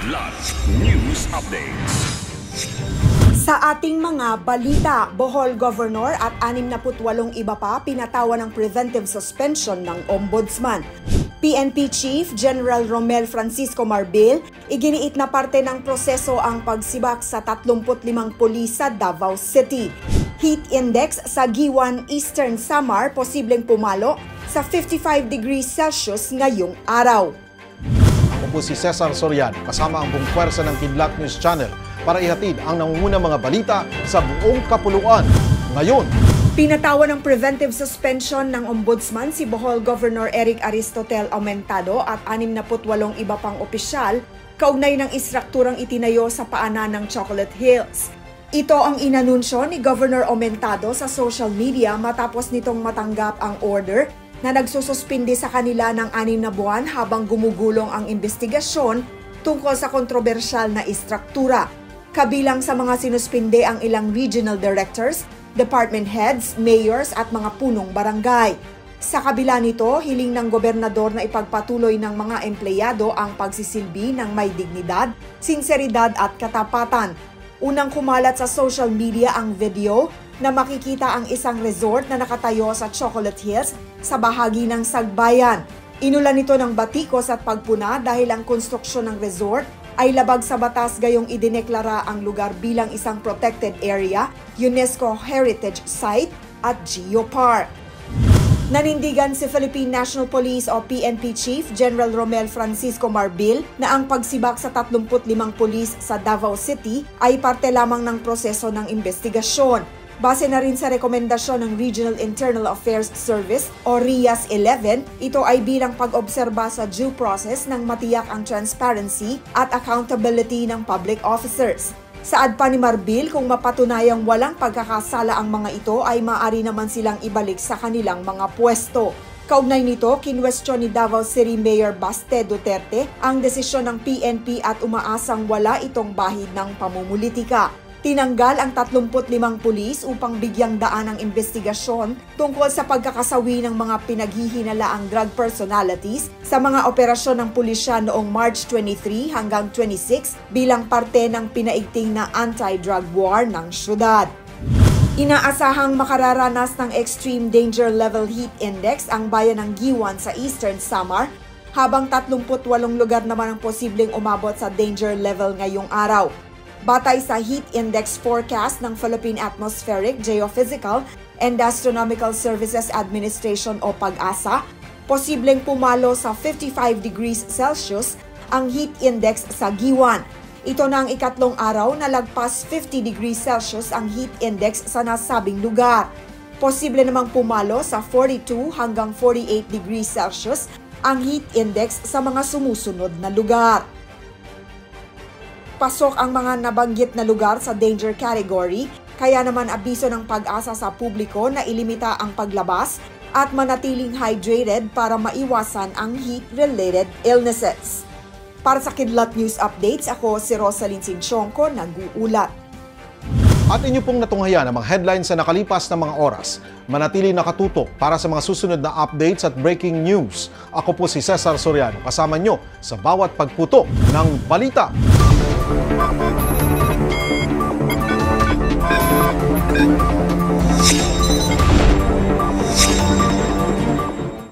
Kidlat News Updates. Sa ating mga balita, Bohol Governor at 68 iba pa pinatawan ng preventive suspension ng Ombudsman. PNP Chief General Romel Francisco Marbil, iginiit na parte ng proseso ang pagsibak sa 35 pulis sa Davao City. Heat index sa Giwan, Eastern Samar posibleng pumalo sa 55 degrees Celsius ngayong araw. Ako po si Cesar Soriano, kasama ang buong pwersa ng Kidlat News Channel para ihatid ang nangungunang mga balita sa buong kapuluan. Ngayon, pinatawan ng preventive suspension ng Ombudsman si Bohol Governor Eric Aristotel Aumentado at 68 iba pang opisyal kaugnay ng istrukturang itinayo sa paanan ng Chocolate Hills. Ito ang inanunsyo ni Governor Aumentado sa social media matapos nitong matanggap ang order na nagsususpindi sa kanila ng 6 na buwan habang gumugulong ang investigasyon tungkol sa kontrobersyal na istruktura. Kabilang sa mga sinuspinde ang ilang regional directors, department heads, mayors at mga punong barangay. Sa kabila nito, hiling ng gobernador na ipagpatuloy ng mga empleyado ang pagsisilbi ng may dignidad, sinseridad at katapatan. Unang kumalat sa social media ang video na makikita ang isang resort na nakatayo sa Chocolate Hills sa bahagi ng Sagbayan. Inulan nito ng batikos at pagpuna dahil ang konstruksyon ng resort ay labag sa batas gayong idineklara ang lugar bilang isang protected area, UNESCO Heritage Site at Geopark. Nanindigan si Philippine National Police o PNP Chief General Romel Francisco Marbil na ang pagsibak sa 35 pulis sa Davao City ay parte lamang ng proseso ng investigasyon. Base na rin sa rekomendasyon ng Regional Internal Affairs Service o RIAS 11, ito ay bilang pag-obserba sa due process ng matiyak ang transparency at accountability ng public officers. Saad pa ni Marbil, kung mapatunayang walang pagkakasala ang mga ito ay maaari naman silang ibalik sa kanilang mga pwesto. Kaugnay nito, kinwestiyon ni Davao City Mayor Baste Duterte ang desisyon ng PNP at umaasang wala itong bahid ng pamumulitika. Tinanggal ang 35 pulis upang bigyang daan ang investigasyon tungkol sa pagkakasawi ng mga pinaghihinalaang drug personalities sa mga operasyon ng pulisya noong March 23 hanggang 26 bilang parte ng pinaigting na anti-drug war ng syudad. Inaasahang makararanas ng extreme danger level heat index ang bayan ng Giwan sa Eastern Samar, habang 38 lugar naman ang posibleng umabot sa danger level ngayong araw. Batay sa heat index forecast ng Philippine Atmospheric, Geophysical and Astronomical Services Administration o PAGASA, posibleng pumalo sa 55 degrees Celsius ang heat index sa Giwan. Ito na ang ikatlong araw na lagpas 50 degrees Celsius ang heat index sa nasabing lugar. Posible namang pumalo sa 42 hanggang 48 degrees Celsius ang heat index sa mga sumusunod na lugar. Pasok ang mga nabanggit na lugar sa danger category, kaya naman abiso ng PAGASA sa publiko na ilimita ang paglabas at manatiling hydrated para maiwasan ang heat-related illnesses. Para sa Kidlat News Updates, ako si Rosalyn Sinchonko, nag-uulat. At inyo pong natunghayan ang mga headlines sa nakalipas na mga oras. Manatili nakatutok para sa mga susunod na updates at breaking news. Ako po si Cesar Soriano, kasama nyo sa bawat pagputok ng balita.